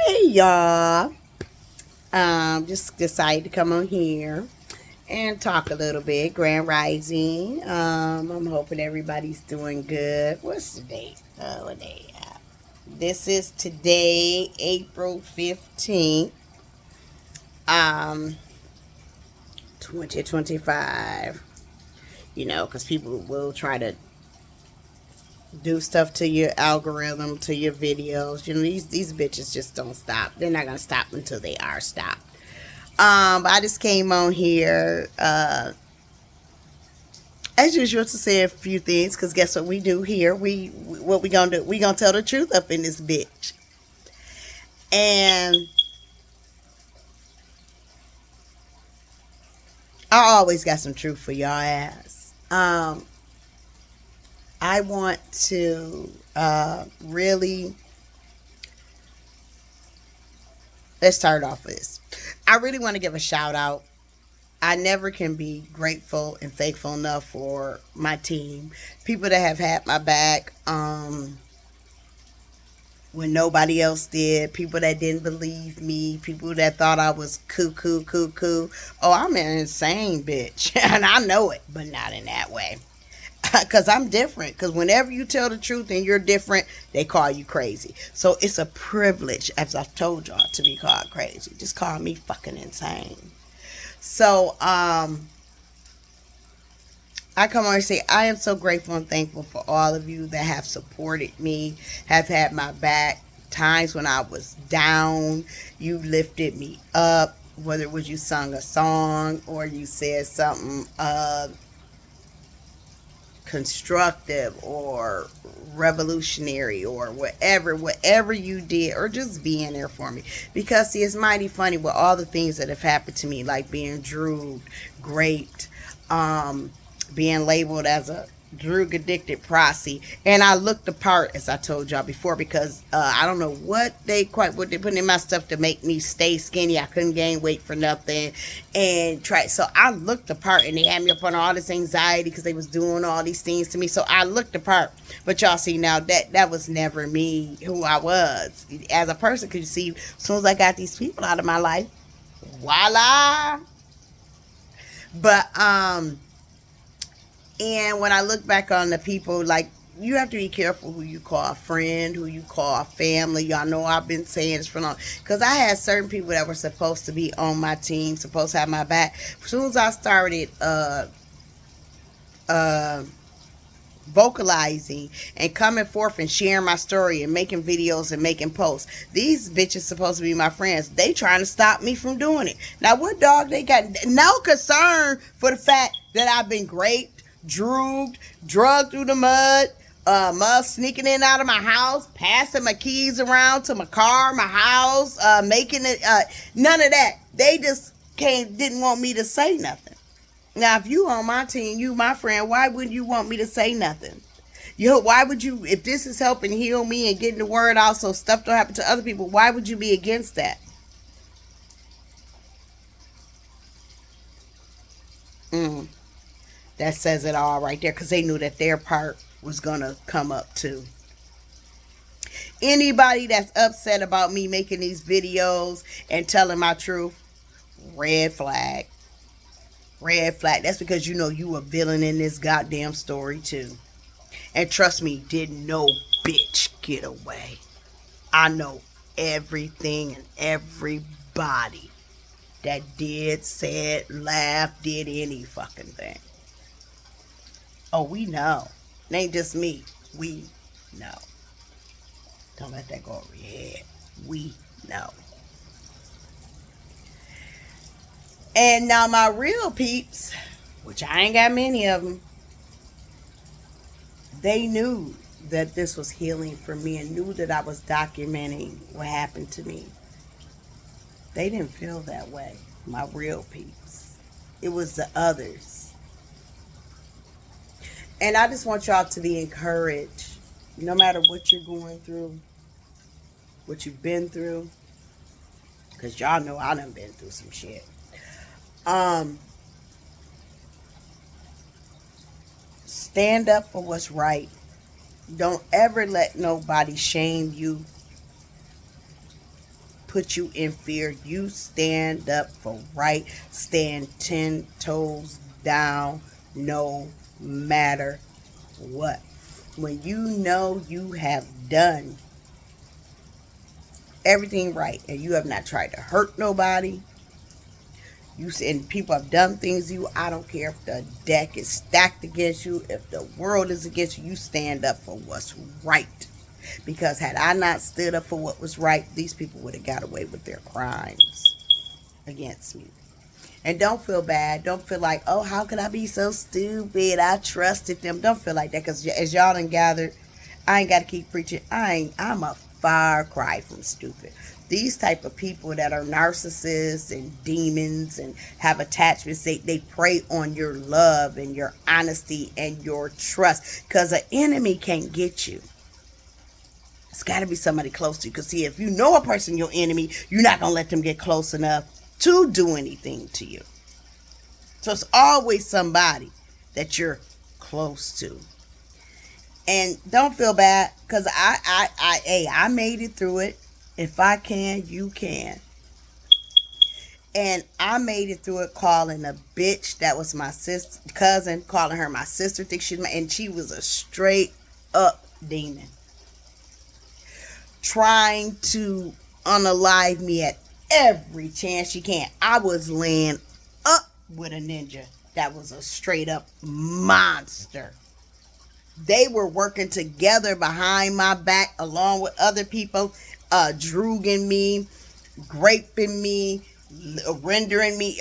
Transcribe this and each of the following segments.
Hey y'all. Just decided to come on here and talk a little bit. Grand Rising. I'm hoping everybody's doing good. What's the date? What day? This is today, April 15th, um, 2025. Because people will try to do stuff to your algorithm, to your videos. These bitches just don't stop. They're not gonna stop until they are stopped. But I just came on here, as usual, to say a few things. Cause guess what we do here? What we gonna do? We gonna tell the truth up in this bitch. And I always got some truth for y'all ass. I want to really, let's start off with this. I really want to give a shout out. I never can be grateful and thankful enough for my team, people that have had my back when nobody else did, people that didn't believe me, people that thought I was cuckoo, cuckoo. Oh, I'm an insane bitch, and I know it, but not in that way. Because I'm different. Because whenever you tell the truth and you're different, they call you crazy. So it's a privilege, as I've told y'all, to be called crazy. Just call me fucking insane. So, I come on and say I am so grateful and thankful for all of you that have supported me, have had my back. Times when I was down, you lifted me up. Whether it was you sung a song or you said something constructive or revolutionary or whatever you did, or just being there for me. Because see, it's mighty funny with all the things that have happened to me, like being drooed, raped, being labeled as a drug addicted prossy, and I looked the part, as I told y'all before, because I don't know what they put in my stuff to make me stay skinny. I couldn't gain weight for nothing, and so I looked the part, and they had me up on all this anxiety because they was doing all these things to me. So I looked the part, but y'all see now that was never me, who I was as a person. Because you see, as soon as I got these people out of my life, voila. But and when I look back on the people, like, you have to be careful who you call a friend, who you call family. Y'all know I've been saying this for long. Because I had certain people that were supposed to be on my team, supposed to have my back. As soon as I started uh, vocalizing and coming forth and sharing my story and making videos and making posts, these bitches supposed to be my friends. They trying to stop me from doing it. Now, what dog they got? No concern for the fact that I've been raped, drooped, drugged through the mud sneaking in and out of my house, passing my keys around to my car, my house, making it, none of that. They just didn't want me to say nothing. Now, if you on my team, you my friend, why wouldn't you want me to say nothing? Why would you, if this is helping heal me and getting the word out so stuff don't happen to other people, why would you be against that? Mm, that says it all right there, because they knew that their part was going to come up too. Anybody that's upset about me making these videos and telling my truth, red flag. Red flag. That's because you know you a villain in this goddamn story too. And trust me, didn't no bitch get away. I know everything and everybody that did, said, laughed, did any fucking thing. Oh, we know. It ain't just me. We know. Don't let that go over your head. We know. And now my real peeps, which I ain't got many of them, they knew that this was healing for me and knew that I was documenting what happened to me. They didn't feel that way, my real peeps. It was the others. And I just want y'all to be encouraged, no matter what you're going through, what you've been through, because y'all know I done been through some shit. Um, Stand up for what's right. Don't ever let nobody shame you. put you in fear. You stand up for right. Stand 10 toes down no matter what. When you know you have done everything right and you have not tried to hurt nobody, and people have done things to you, I don't care if the deck is stacked against you, if the world is against you, you stand up for what's right. Because had I not stood up for what was right, these people would have got away with their crimes against me. And don't feel bad. Don't feel like, oh, how could I be so stupid? I trusted them. Don't feel like that, because as y'all done gathered, I ain't got to keep preaching. I'm a far cry from stupid. These type of people that are narcissists and demons and have attachments, they prey on your love and your honesty and your trust, because an enemy can't get you. It's got to be somebody close to you. Because see, if you know a person your enemy, you're not going to let them get close enough to do anything to you. So it's always somebody that you're close to. And don't feel bad, because I made it through it. If I can, you can. And I made it through it calling a bitch that was my sister, cousin, calling her my sister, and she was a straight up demon, trying to unalive me at every chance she can. I was laying up with a ninja that was a straight up monster. They were working together behind my back along with other people, drooging me, raping me, rendering me,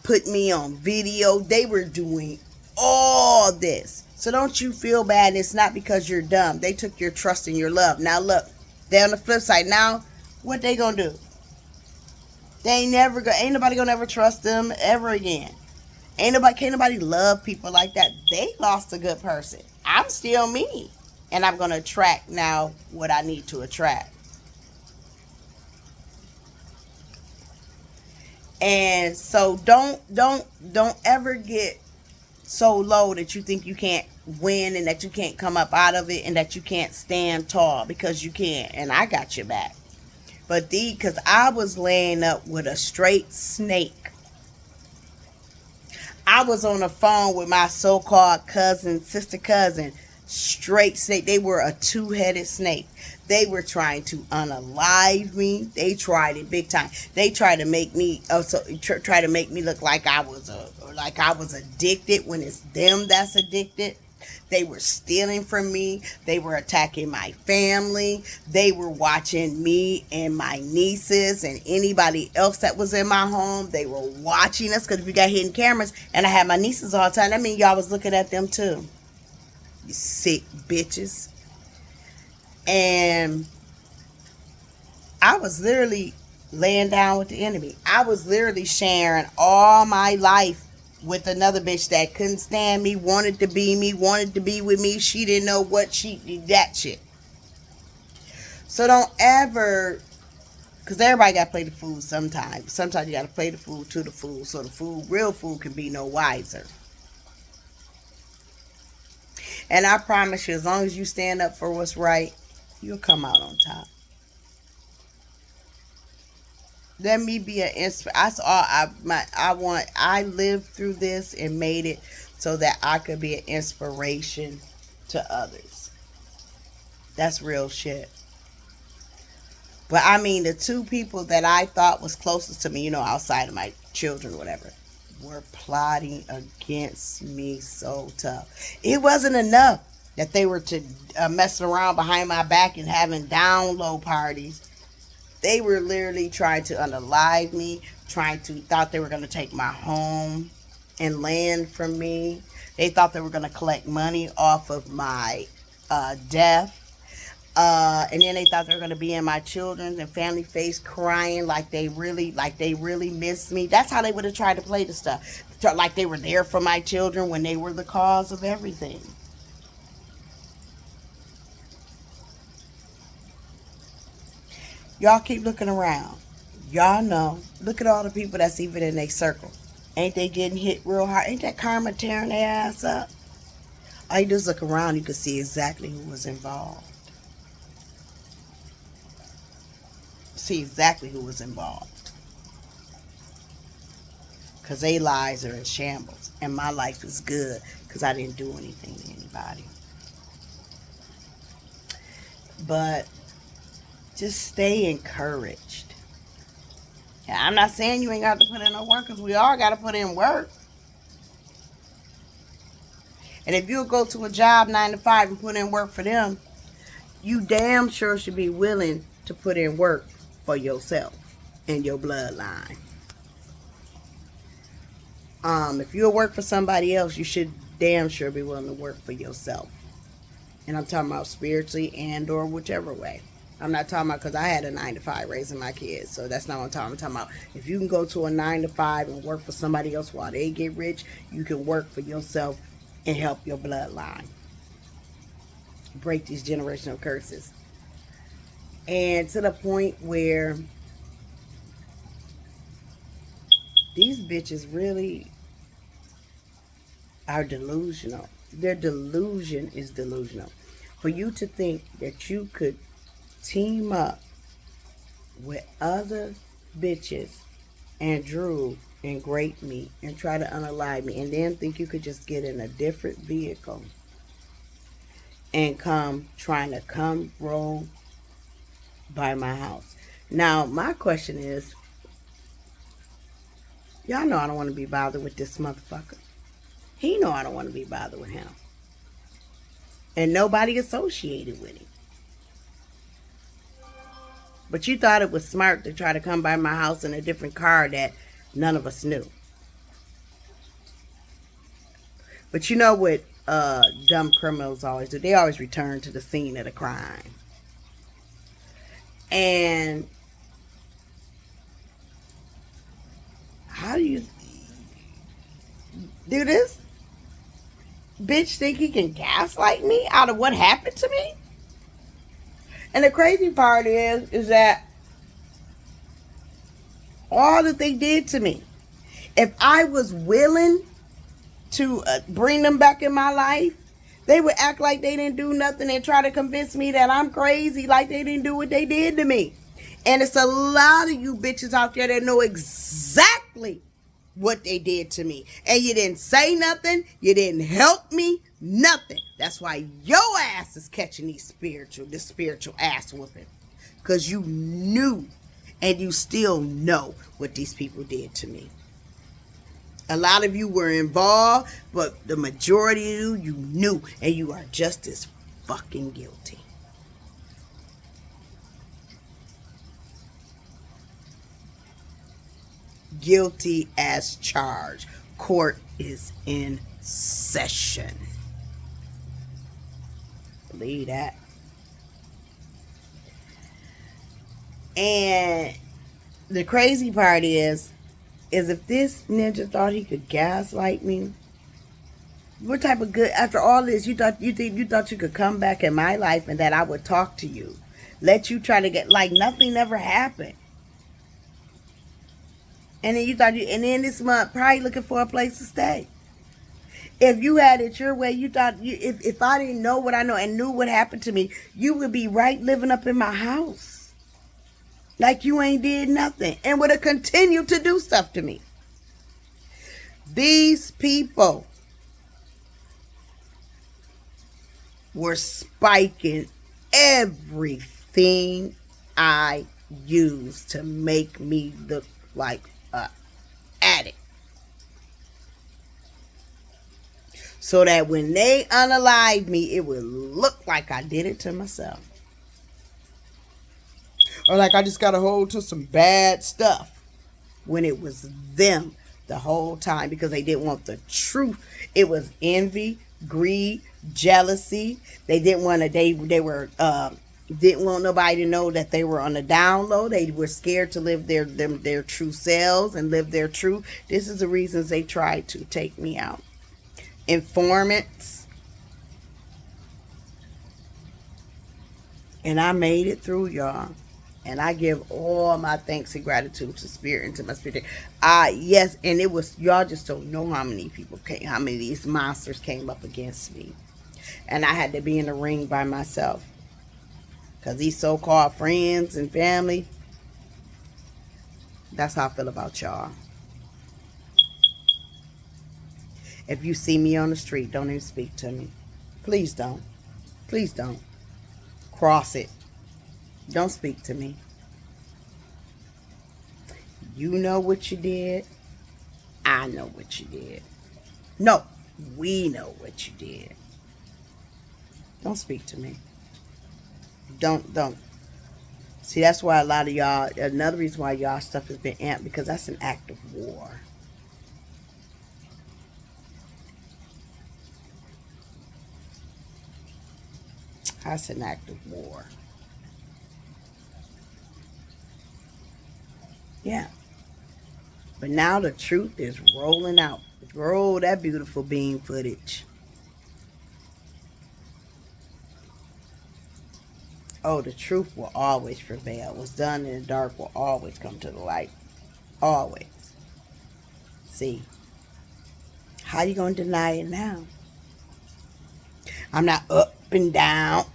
putting me on video. They were doing all this. So don't you feel bad. It's not because you're dumb. They took your trust and your love. Now look, they're on the flip side. Now, what they gonna do? Ain't nobody gonna ever trust them ever again. Can't nobody love people like that. They lost a good person. I'm still me. And I'm gonna attract now what I need to attract. And so don't ever get so low that you think you can't win and that you can't come up out of it and that you can't stand tall, because you can. And I got your back. But because I was laying up with a straight snake. I was on the phone with my so-called sister cousin, straight snake. They were a two-headed snake. They were trying to unalive me. They tried it big time. They tried to make me try to make me look like I was addicted, when it's them that's addicted. They were stealing from me. They were attacking my family. They were watching me and my nieces and anybody else that was in my home. They were watching us, because if you got hidden cameras, and I had my nieces all the time, that means y'all was looking at them too. You sick bitches. And I was literally laying down with the enemy. I was literally sharing all my life with another bitch that couldn't stand me, wanted to be with me. She didn't know what she did, that shit. So don't ever, because everybody got to play the fool sometimes. Sometimes you got to play the fool to the fool, so the real fool can be no wiser. And I promise you, as long as you stand up for what's right, you'll come out on top. Let me be an inspiration. I lived through this and made it so that I could be an inspiration to others. That's real shit. But I mean, the two people that I thought was closest to me, outside of my children or whatever, were plotting against me so tough. It wasn't enough that they were to messing around behind my back and having download parties. They were literally trying to unalive me, thought they were going to take my home and land from me. They thought they were going to collect money off of my death. And then they thought they were going to be in my children's and family face crying like they really missed me. That's how they would have tried to play the stuff. Like they were there for my children when they were the cause of everything. Y'all keep looking around. Y'all know. Look at all the people that's even in their circle. Ain't they getting hit real hard? Ain't that karma tearing their ass up? All you do is look around, you can see exactly who was involved. see exactly who was involved. Because their lives are in shambles. And my life is good because I didn't do anything to anybody. But just stay encouraged. I'm not saying you ain't got to put in no work, because we all got to put in work. And if you go to a job 9 to 5 and put in work for them, you damn sure should be willing to put in work for yourself and your bloodline. If you'll work for somebody else, you should damn sure be willing to work for yourself. And I'm talking about spiritually and or whichever way. I'm not talking about, because I had a 9 to 5 raising my kids, so that's not what I'm talking about. I'm talking about if you can go to a 9 to 5 and work for somebody else while they get rich, you can work for yourself and help your bloodline. Break these generational curses. And to the point where these bitches really are delusional. Their delusion is delusional. For you to think that you could team up with other bitches and drool and grape me and try to unalive me, and then think you could just get in a different vehicle and trying to come roll by my house. Now, my question is, y'all know I don't want to be bothered with this motherfucker. He know I don't want to be bothered with him. And nobody associated with him. But you thought it was smart to try to come by my house in a different car that none of us knew. But you know what dumb criminals always do? They always return to the scene of the crime. And how do you do this? Bitch think he can gaslight me out of what happened to me? And the crazy part is that all that they did to me, if I was willing to bring them back in my life, they would act like they didn't do nothing and try to convince me that I'm crazy, like they didn't do what they did to me. And it's a lot of you bitches out there that know exactly what they did to me. And you didn't say nothing. You didn't help me. Nothing. That's why your ass is catching this spiritual ass whooping. Because you knew and you still know what these people did to me. A lot of you were involved, but the majority of you knew, and you are just as fucking guilty. Guilty as charged. Court is in session. Believe that. And the crazy part is if this ninja thought he could gaslight me, what type of good, after all this, you thought you could come back in my life and that I would talk to you, let you try to get, like nothing ever happened. And then and then this month, probably looking for a place to stay. If you had it your way, you thought, if I didn't know what I know and knew what happened to me, you would be right living up in my house. Like you ain't did nothing. And would have continued to do stuff to me. These people were spiking everything I used to make me look like an addict. So that when they unalive me, it would look like I did it to myself. Or like I just got a hold to some bad stuff. When it was them the whole time. Because they didn't want the truth. It was envy, greed, jealousy. They didn't want to, they were, didn't want nobody to know that they were on the down low. They were scared to live their true selves and live their truth. This is the reasons they tried to take me out. Informants. And I made it through, y'all. And I give all my thanks and gratitude to Spirit and to my spirit. Yes, and it was, y'all just don't know how many people came, how many of these monsters came up against me. And I had to be in the ring by myself. Because these so-called friends and family, That's how I feel about y'all. If you see me on the street, don't even speak to me. Please don't. Please don't. Cross it. Don't speak to me. You know what you did. I know what you did. No, we know what you did. Don't speak to me. Don't. See, that's why a lot of y'all, another reason why y'all stuff has been amped, because that's an act of war. That's an act of war. Yeah. But now the truth is rolling out. Roll that beautiful beam footage. Oh, the truth will always prevail. What's done in the dark will always come to the light. Always. See, how you going to deny it now? I'm not up and down,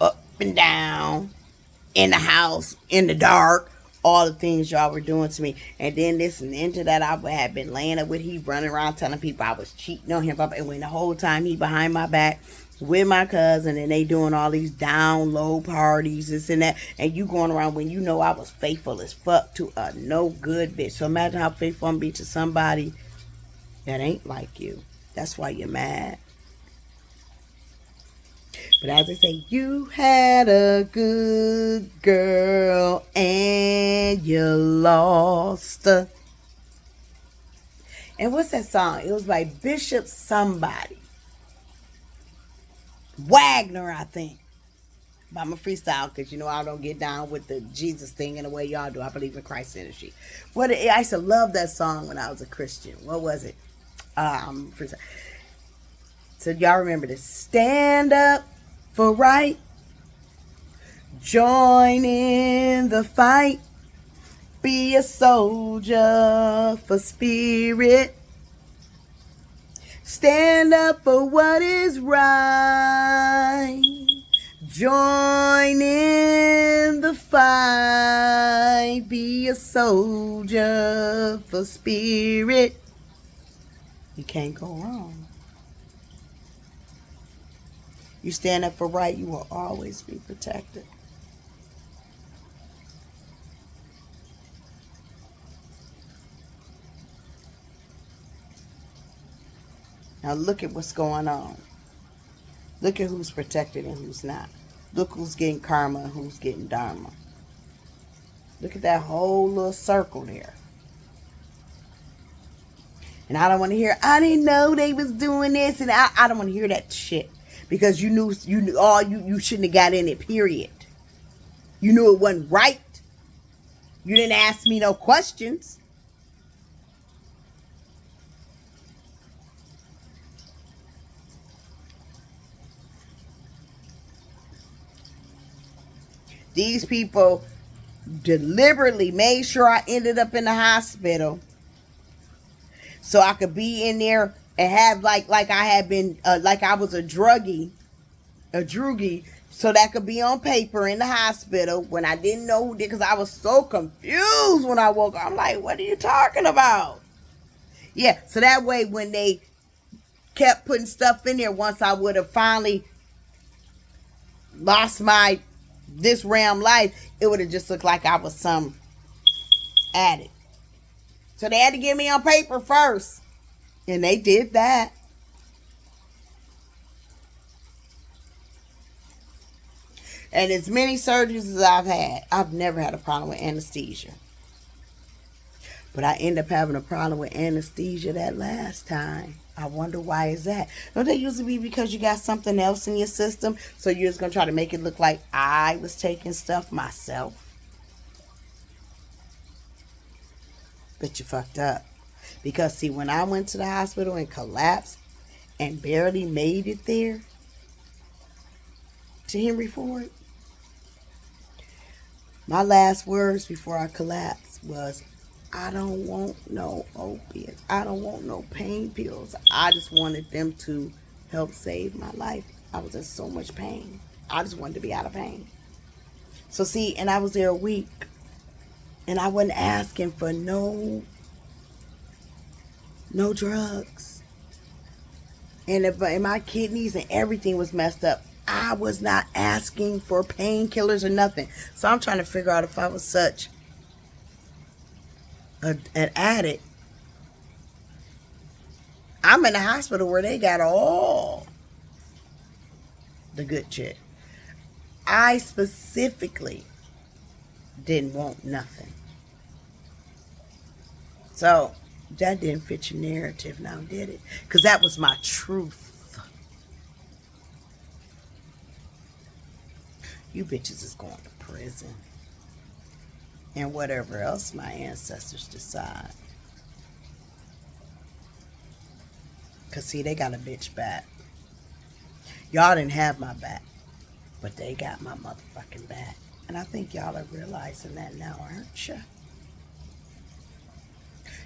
in the house, in the dark, all the things y'all were doing to me. And then this and into that, I had been laying up with he running around telling people I was cheating on him. And when the whole time he behind my back with my cousin, and they doing all these down low parties, this and that, and you going around when you know I was faithful as fuck to a no good bitch. So imagine how faithful I'm be to somebody that ain't like you. That's why you're mad. But as they say, you had a good girl and you lost her. And what's that song? It was by Bishop somebody. Wagner, I think. But I'm a freestyle because, you know, I don't get down with the Jesus thing in the way y'all do. I believe in Christ's energy. I used to love that song when I was a Christian. What was it? Freestyle. So y'all remember this. Stand up for right. Join in the fight. Be a soldier for spirit. Stand up for what is right. Join in the fight. Be a soldier for spirit. You can't go wrong. You stand up for right, you will always be protected. Now look at what's going on. Look at who's protected and who's not. Look who's getting karma and who's getting dharma. Look at that whole little circle there. And I don't want to hear, I didn't know they was doing this. And I don't want to hear that shit. Because you knew you shouldn't have got in it, period. You knew it wasn't right. You didn't ask me no questions. These people deliberately made sure I ended up in the hospital so I could be in there and have like I had been like I was a droogie, so that could be on paper in the hospital when I didn't know who did, because I was so confused when I woke up. I'm like, what are you talking about? Yeah, so that way when they kept putting stuff in there, once I would have finally lost my this realm life, it would have just looked like I was some addict. So they had to get me on paper first. And they did that. And as many surgeries as I've had, I've never had a problem with anesthesia. But I ended up having a problem with anesthesia that last time. I wonder why is that? Don't they usually be because you got something else in your system? So you're just going to try to make it look like I was taking stuff myself? But you fucked up. Because see, when I went to the hospital and collapsed and barely made it there to Henry Ford, my last words before I collapsed was, I don't want no opiates. I don't want no pain pills. I just wanted them to help save my life. I was in so much pain. I just wanted to be out of pain. So see, and I was there a week. And I wasn't asking for no drugs. And if my kidneys and everything was messed up, I was not asking for painkillers or nothing. So I'm trying to figure out if I was such an addict. I'm in a hospital where they got all the good shit. I specifically didn't want nothing. So that didn't fit your narrative now, did it? Because that was my truth. You bitches is going to prison. And whatever else my ancestors decide. Because, see, they got a bitch back. Y'all didn't have my back. But they got my motherfucking back. And I think y'all are realizing that now, aren't you?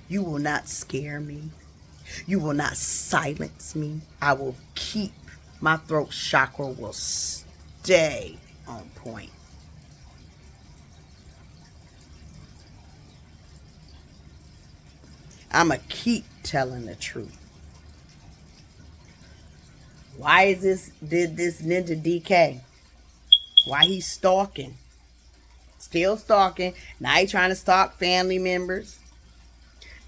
You will not scare me. You will not silence me. I will keep. My throat chakra will stay on point. I'ma keep telling the truth. Why did this ninja DK? Why he's stalking? Still stalking. Now he trying to stalk family members.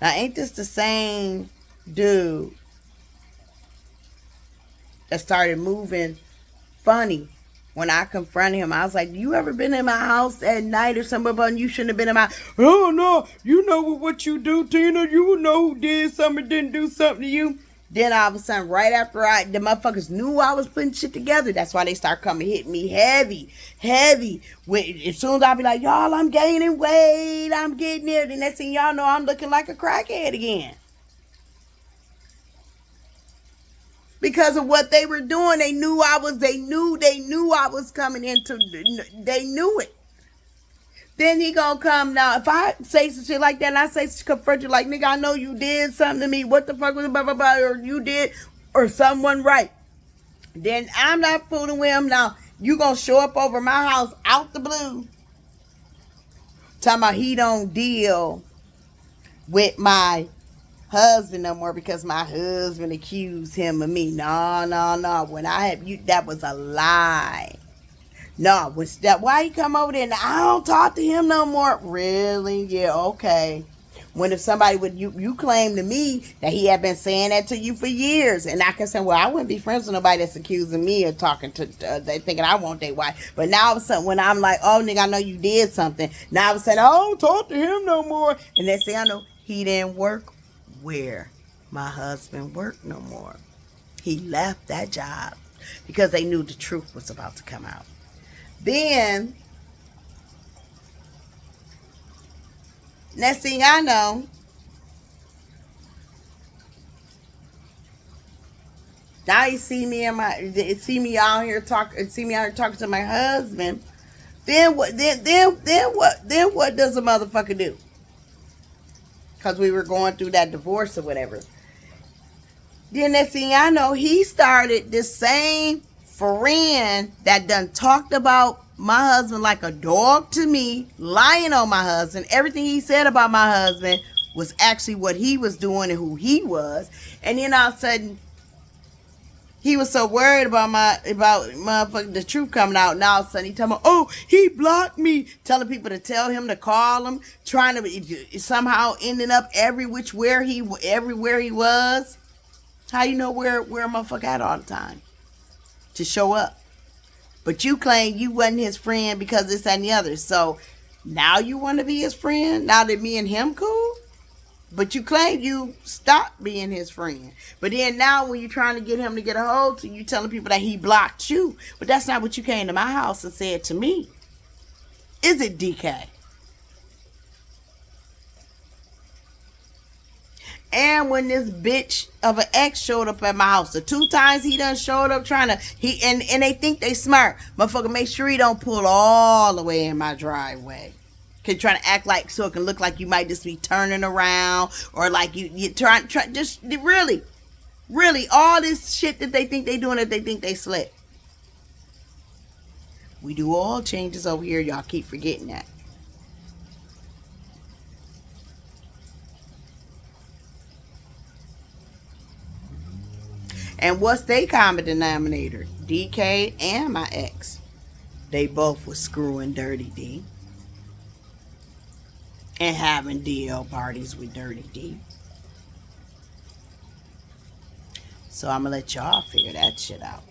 Now ain't this the same dude that started moving funny when I confronted him? I was like, you ever been in my house at night or something, but you shouldn't have been in my... Oh no, you know what you do, Tina. You know who did something or didn't do something to you. Then all of a sudden, right after the motherfuckers knew I was putting shit together, that's why they start coming hitting me heavy. As soon as I be like, y'all, I'm gaining weight, I'm getting there, the next thing y'all know, I'm looking like a crackhead again. Because of what they were doing, they knew I was coming into, they knew it. Then he gonna come now. If I say some shit like that and I say confront you like, nigga, I know you did something to me. What the fuck was it, blah, blah, blah, or you did, or someone right. Then I'm not fooling with him. Now, you gonna show up over my house out the blue. Talking about he don't deal with my husband no more because my husband accused him of me. No. When I had you, that was a lie. No, was that why he come over there and I don't talk to him no more? Really? Yeah, okay. When if somebody would you claim to me that he had been saying that to you for years, and I can say, well, I wouldn't be friends with nobody that's accusing me of talking to they thinking I want their wife. But now all of a sudden when I'm like, oh nigga, I know you did something. Now all of a sudden I don't talk to him no more, and they say I know he didn't work where my husband worked no more. He left that job because they knew the truth was about to come out. Then, next thing I know, now you see me out here talking to my husband. Then what? Then what does a motherfucker do? Because we were going through that divorce or whatever. Then next thing I know, he started this same friend that done talked about my husband like a dog to me, lying on my husband. Everything he said about my husband was actually what he was doing and who he was. And then all of a sudden, he was so worried about motherfucking the truth coming out. And all of a sudden, he telling me, oh, he blocked me, telling people to tell him to call him, trying to somehow ending up everywhere he was. How you know where a motherfucker at all the time? To show up. But you claim you wasn't his friend because this and the other. So now you want to be his friend? Now that me and him cool? But you claim you stopped being his friend. But then now when you're trying to get him to get a hold to you, telling people that he blocked you. But that's not what you came to my house and said to me. Is it, DK? And when this bitch of an ex showed up at my house, the 2 times he done showed up trying to, and they think they smart. Motherfucker, make sure he don't pull all the way in my driveway. Cause trying to act like so it can look like you might just be turning around or like you try just really all this shit that they think they doing that they think they slick. We do all changes over here. Y'all keep forgetting that. And what's their common denominator? DK and my ex. They both was screwing Dirty D. And having DL parties with Dirty D. So I'm going to let y'all figure that shit out.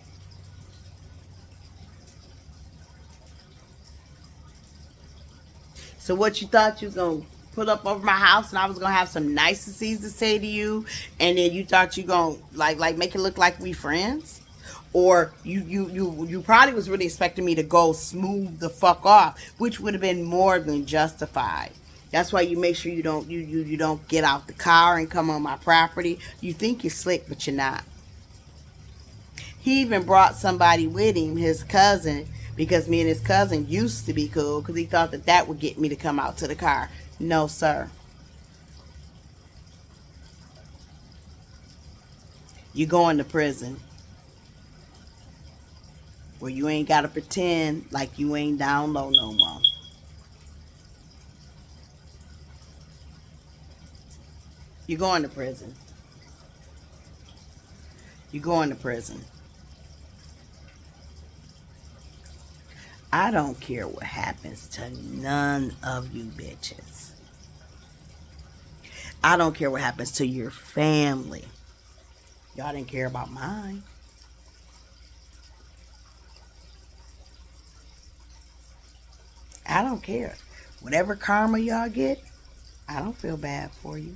So what you thought you was going to put up over my house and I was going to have some niceties to say to you, and then you thought you going to like make it look like we friends? Or you probably was really expecting me to go smooth the fuck off, which would have been more than justified. That's why you make sure you don't get out the car and come on my property. You think you're slick, but you're not. He even brought somebody with him, his cousin, because me and his cousin used to be cool, because he thought that that would get me to come out to the car. No, sir. You going to prison, where you ain't got to pretend like you ain't down low no more. You're going to prison. You're going to prison. I don't care what happens to none of you bitches. I don't care what happens to your family. Y'all didn't care about mine. I don't care. Whatever karma y'all get, I don't feel bad for you.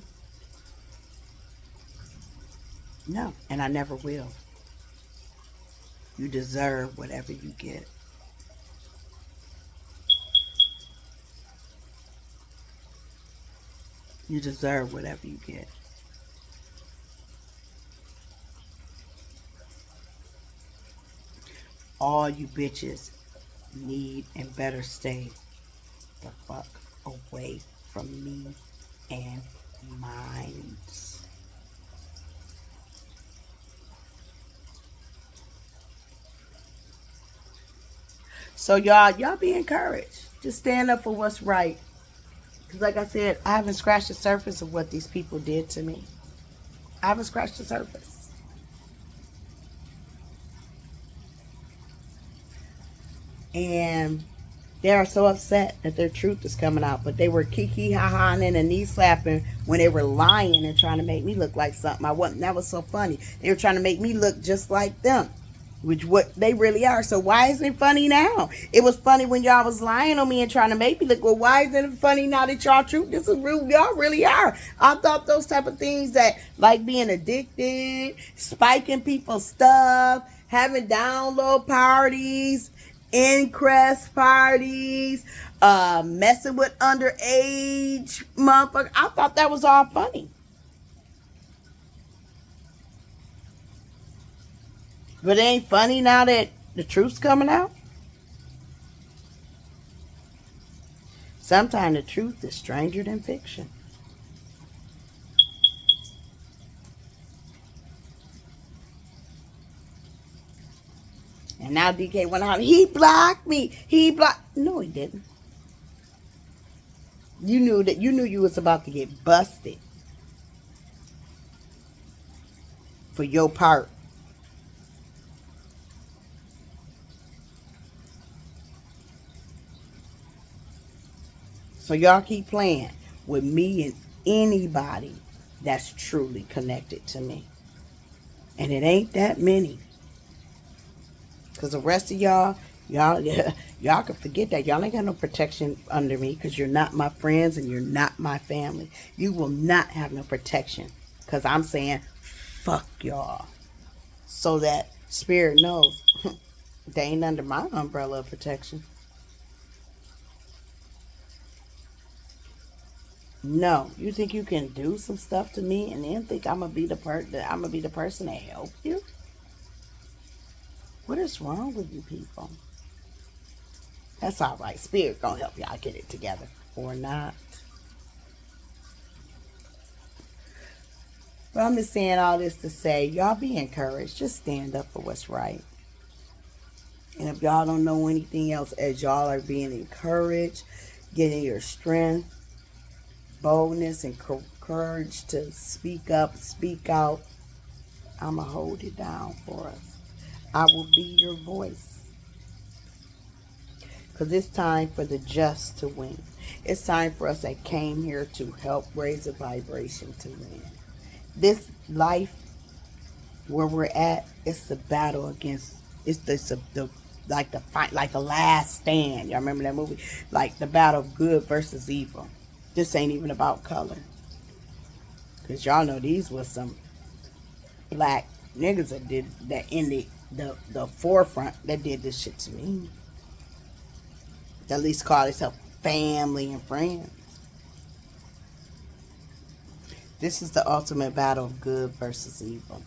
No, and I never will. You deserve whatever you get. You deserve whatever you get. All you bitches need and better stay the fuck away from me and mine. So y'all be encouraged. Just stand up for what's right. Because like I said, I haven't scratched the surface of what these people did to me. I haven't scratched the surface. And they are so upset that their truth is coming out. But they were kiki ha-ha-ing and knee slapping when they were lying and trying to make me look like something I wasn't. That was so funny. They were trying to make me look just like them, which what they really are. So why isn't it funny now? It was funny when y'all was lying on me and trying to make me look. Well, why isn't it funny now that y'all true? This is real. Y'all really are. I thought those type of things, that like being addicted, spiking people's stuff, having download parties, increst parties, messing with underage motherfuckers. I thought that was all funny. But it ain't funny now that the truth's coming out. Sometimes the truth is stranger than fiction. And now DK went out. He blocked me. No, he didn't. You knew that. You knew you was about to get busted for your part. So y'all keep playing with me and anybody that's truly connected to me. And it ain't that many. Because the rest of y'all can forget that. Y'all ain't got no protection under me, because you're not my friends and you're not my family. You will not have no protection, because I'm saying fuck y'all. So that spirit knows they ain't under my umbrella of protection. No, you think you can do some stuff to me and then think I'm gonna be the person to help you? What is wrong with you people? That's all right. Spirit gonna help y'all get it together, or not. But I'm just saying all this to say, y'all be encouraged. Just stand up for what's right. And if y'all don't know anything else, as y'all are being encouraged, getting your strength, boldness, and courage to speak up, speak out, I'ma hold it down for us. I will be your voice. Because it's time for the just to win. It's time for us that came here to help raise the vibration to win. This life where we're at, it's the battle against, it's the like the fight, like the last stand. Y'all remember that movie? Like the battle of good versus evil. This ain't even about color. Because y'all know these was some black niggas that did that in the forefront that did this shit to me. That at least call themselves family and friends. This is the ultimate battle of good versus evil.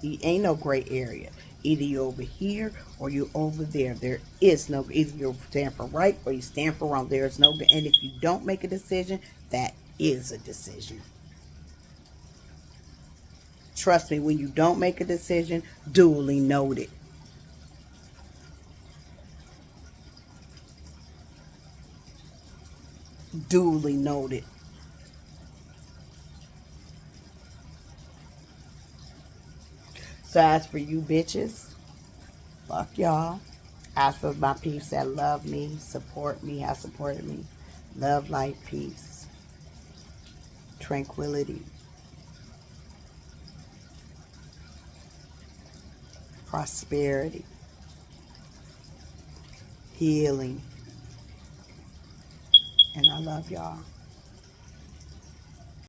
Ain't no gray area. Either you over here or you over there. There is no, either you stand for right or you stand for wrong. There is no, and if you don't make a decision, that is a decision. Trust me, when you don't make a decision, duly noted. Duly noted. So as for you bitches, fuck y'all. As for my peeps that love me, support me, have supported me, love, light, peace, tranquility, prosperity, healing, and I love y'all.